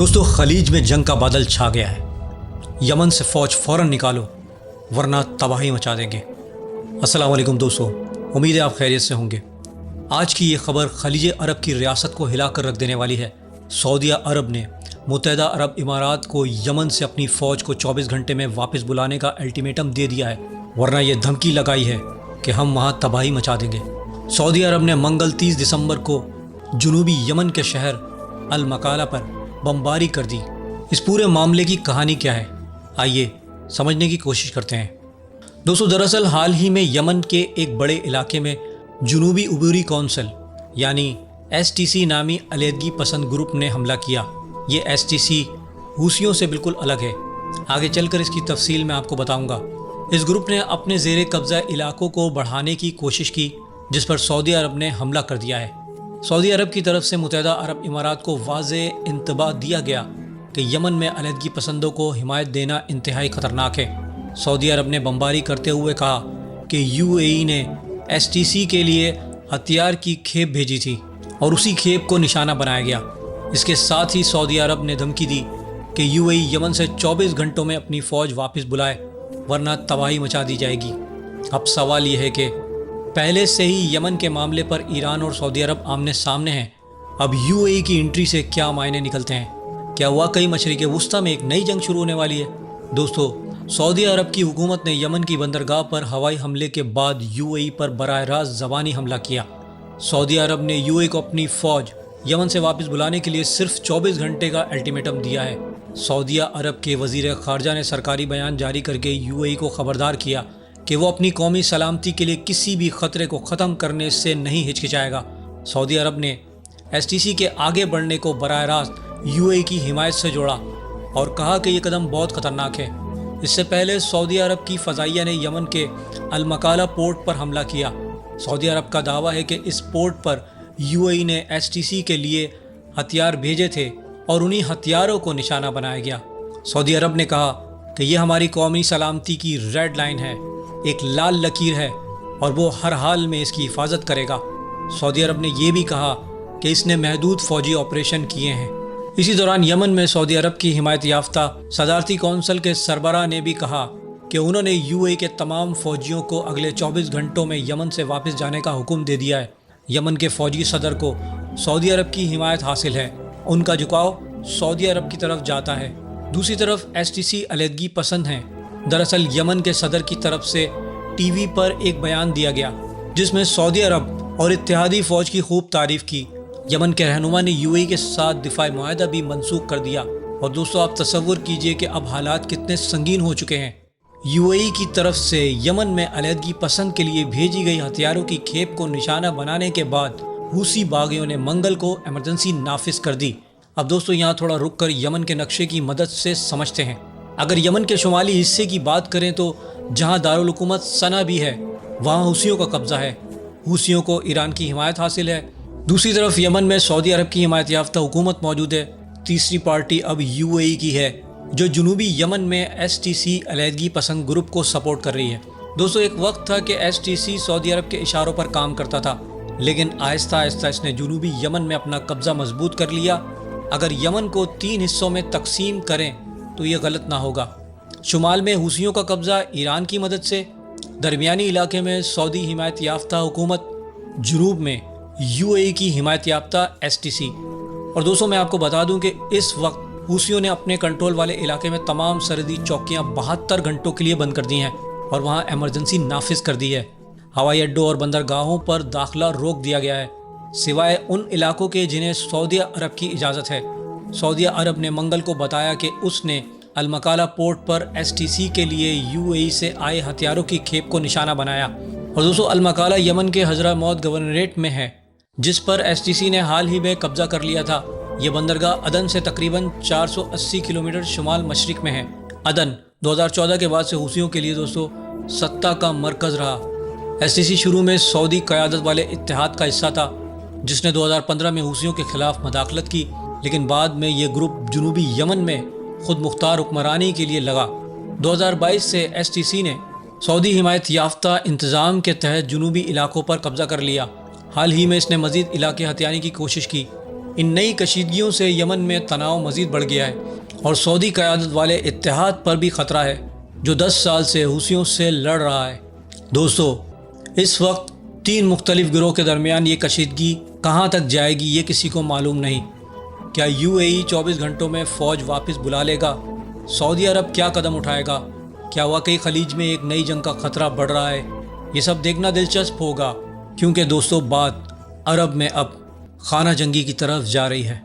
दोस्तों, खलीज में जंग का बादल छा गया है। यमन से फ़ौज फ़ौरन निकालो वरना तबाही मचा देंगे। अस्सलाम वालेकुम दोस्तों, उम्मीद है आप खैरियत से होंगे। आज की ये खबर खलीज अरब की रियासत को हिला कर रख देने वाली है। सऊदी अरब ने मुत्तहिदा अरब इमारात को यमन से अपनी फ़ौज को 24 घंटे में वापस बुलाने का अल्टीमेटम दे दिया है, वरना ये धमकी लगाई है कि हम वहाँ तबाही मचा देंगे। सऊदी अरब ने मंगल 30 दिसंबर को जुनूबी यमन के शहर अल मकाला पर बमबारी कर दी। इस पूरे मामले की कहानी क्या है, आइए समझने की कोशिश करते हैं। दोस्तों, दरअसल हाल ही में यमन के एक बड़े इलाके में जुनूबी उबूरी कौंसिल यानी STC नामी अलहदगी पसंद ग्रुप ने हमला किया। ये STC हूसियों से बिल्कुल अलग है। आगे चलकर इसकी तफसील मैं आपको बताऊंगा। इस ग्रुप ने अपने ज़ेरे कब्ज़ा इलाकों को बढ़ाने की कोशिश की, जिस पर सऊदी अरब ने हमला कर दिया है। सऊदी अरब की तरफ से मुत्तहिदा अरब इमारात को वाज़े इंतबाह दिया गया कि यमन में अलहदगी पसंदों को हिमायत देना इंतहाई ख़तरनाक है। सऊदी अरब ने बमबारी करते हुए कहा कि UAE ने STC के लिए हथियार की खेप भेजी थी और उसी खेप को निशाना बनाया गया। इसके साथ ही सऊदी अरब ने धमकी दी कि UAE यमन से 24 घंटों में अपनी फ़ौज वापस बुलाए वरना तबाही मचा दी जाएगी। अब सवाल यह है कि पहले से ही यमन के मामले पर ईरान और सऊदी अरब आमने सामने हैं। अब UAE की एंट्री से क्या मायने निकलते हैं? क्या वाकई मशरिक़ वुस्ता में एक नई जंग शुरू होने वाली है? दोस्तों, सऊदी अरब की हुकूमत ने यमन की बंदरगाह पर हवाई हमले के बाद UAE पर बराह रास्त ज़बानी हमला किया। सऊदी अरब ने UAE को अपनी फ़ौज यमन से वापस बुलाने के लिए सिर्फ 24 घंटे का अल्टीमेटम दिया है। सऊदी अरब के वज़ीर ख़ारजा ने सरकारी बयान जारी करके UAE को ख़बरदार किया कि वो अपनी कौमी सलामती के लिए किसी भी ख़तरे को ख़त्म करने से नहीं हिचकिचाएगा। सऊदी अरब ने STC के आगे बढ़ने को बराह रास्त UAE की हिमायत से जोड़ा और कहा कि ये कदम बहुत ख़तरनाक है। इससे पहले सऊदी अरब की फ़ज़ाइया ने यमन के अल मकाला पोर्ट पर हमला किया। सऊदी अरब का दावा है कि इस पोर्ट पर UAE ने STC के लिए हथियार भेजे थे और उन्हीं हथियारों को निशाना बनाया गया। सऊदी अरब ने कहा कि यह हमारी कौमी सलामती की रेड लाइन है, एक लाल लकीर है और वो हर हाल में इसकी हिफाजत करेगा। सऊदी अरब ने यह भी कहा कि इसने महदूद फ़ौजी ऑपरेशन किए हैं। इसी दौरान यमन में सऊदी अरब की हिमायत याफ्ता सदारती कौंसिल के सरबराह ने भी कहा कि उन्होंने UAE के तमाम फ़ौजियों को अगले 24 घंटों में यमन से वापस जाने का हुक्म दे दिया है। यमन के फ़ौजी सदर को सऊदी अरब की हिमायत हासिल है, उनका झुकाव सऊदी अरब की तरफ जाता है। दूसरी तरफ STC अलहदगी पसंद हैं। दरअसल यमन के सदर की तरफ से TV पर एक बयान दिया गया जिसमें सऊदी अरब और इत्तेहादी फ़ौज की खूब तारीफ़ की। यमन के रहनुमा ने UAE के साथ दिफाई मुआहदा भी मनसूख कर दिया। और दोस्तों, आप तसव्वुर कीजिए कि अब हालात कितने संगीन हो चुके हैं। UAE की तरफ से यमन में अलहदगी पसंद के लिए भेजी गई हथियारों की खेप को निशाना बनाने के बाद हूसी बागियों ने मंगल को एमरजेंसी नाफिज कर दी। अब दोस्तों, यहाँ थोड़ा रुक कर यमन के नक्शे की मदद से समझते हैं। अगर यमन के शुमाली हिस्से की बात करें तो जहाँ दारुल हुकूमत सना भी है वहाँ हूसियों का कब्ज़ा है। हूसियों को ईरान की हिमायत हासिल है। दूसरी तरफ यमन में सऊदी अरब की हिमायत याफ्ता हुकूमत मौजूद है। तीसरी पार्टी अब UAE की है जो जुनूबी यमन में STC अलहदगी पसंद ग्रुप को सपोर्ट कर रही है। दोस्तों, एक वक्त था कि STC सऊदी अरब के इशारों पर काम करता था, लेकिन आहिस्ता आहिस्ता इसने जुनूबी यमन में अपना कब्ज़ा मजबूत कर लिया। अगर यमन को 3 हिस्सों में तकसीम करें तो ये गलत ना होगा। शुमाल में हूसियों का कब्ज़ा ईरान की मदद से, दरमियानी इलाके में सऊदी हिमायत याफ्ता हुकूमत, जुनूब में UAE की हिमायत याफ्ता STC। और दोस्तों, मैं आपको बता दूं कि इस वक्त हूसियों ने अपने कंट्रोल वाले इलाके में तमाम सरहदी चौकियां 72 घंटों के लिए बंद कर दी हैं और वहां एमरजेंसी नाफिज कर दी है। हवाई अड्डों और बंदरगाहों पर दाखिला रोक दिया गया है, सिवाय उन इलाकों के जिन्हें सऊदी अरब की इजाज़त है। सऊदी अरब ने मंगल को बताया कि उसने अल मकाला पोर्ट पर STC के लिए UAE से आए हथियारों की खेप को निशाना बनाया। और दोस्तों, अल मकाला यमन के हज़रमौत गवर्नरेट में है, जिस पर STC ने हाल ही में कब्ज़ा कर लिया था। ये बंदरगाह अदन से तकरीबन 480 किलोमीटर शुमाल मशरिक में है। अदन 2014 के बाद से हूसियों के लिए दोस्तों सत्ता का मरकज़ रहा। STC शुरू में सऊदी क़यादत वाले इत्तेहाद का हिस्सा था, जिसने 2015 में हूसियों के ख़िलाफ़ मदाखलत की, लेकिन बाद में ये ग्रुप जुनूबी यमन में खुद मुख्तार हुक्मरानी के लिए लगा। 2022 से STC ने सऊदी हिमायत याफ्ता इंतज़ाम के तहत जुनूबी इलाकों पर कब्ज़ा कर लिया। हाल ही में इसने मज़ीद इलाके हथियाने की कोशिश की। ان نئی کشیدگیوں سے یمن میں تناؤ مزید بڑھ گیا ہے اور سعودی قیادت والے اتحاد پر بھی خطرہ ہے جو 10 سال سے حوثیوں سے لڑ رہا ہے۔ دوستو، اس وقت 3 مختلف گروہ کے درمیان یہ کشیدگی کہاں تک جائے گی یہ کسی کو معلوم نہیں۔ کیا UAE 24 گھنٹوں میں فوج واپس بلا لے گا؟ سعودی عرب کیا قدم اٹھائے گا؟ کیا واقعی خلیج میں ایک نئی جنگ کا خطرہ بڑھ رہا ہے؟ یہ سب دیکھنا دلچسپ ہوگا، کیونکہ دوستو بات عرب میں اب خانہ جنگی کی طرف جا رہی ہے۔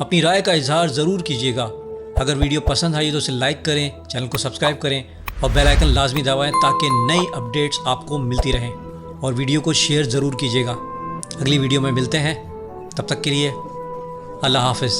اپنی رائے کا اظہار ضرور کیجیے گا۔ اگر ویڈیو پسند آئی تو اسے لائک کریں، چینل کو سبسکرائب کریں اور بیل آئیکن لازمی دبائیں تاکہ نئی اپڈیٹس آپ کو ملتی رہیں، اور ویڈیو کو شیئر ضرور کیجیے گا۔ اگلی ویڈیو میں ملتے ہیں، تب تک کے لیے اللہ حافظ۔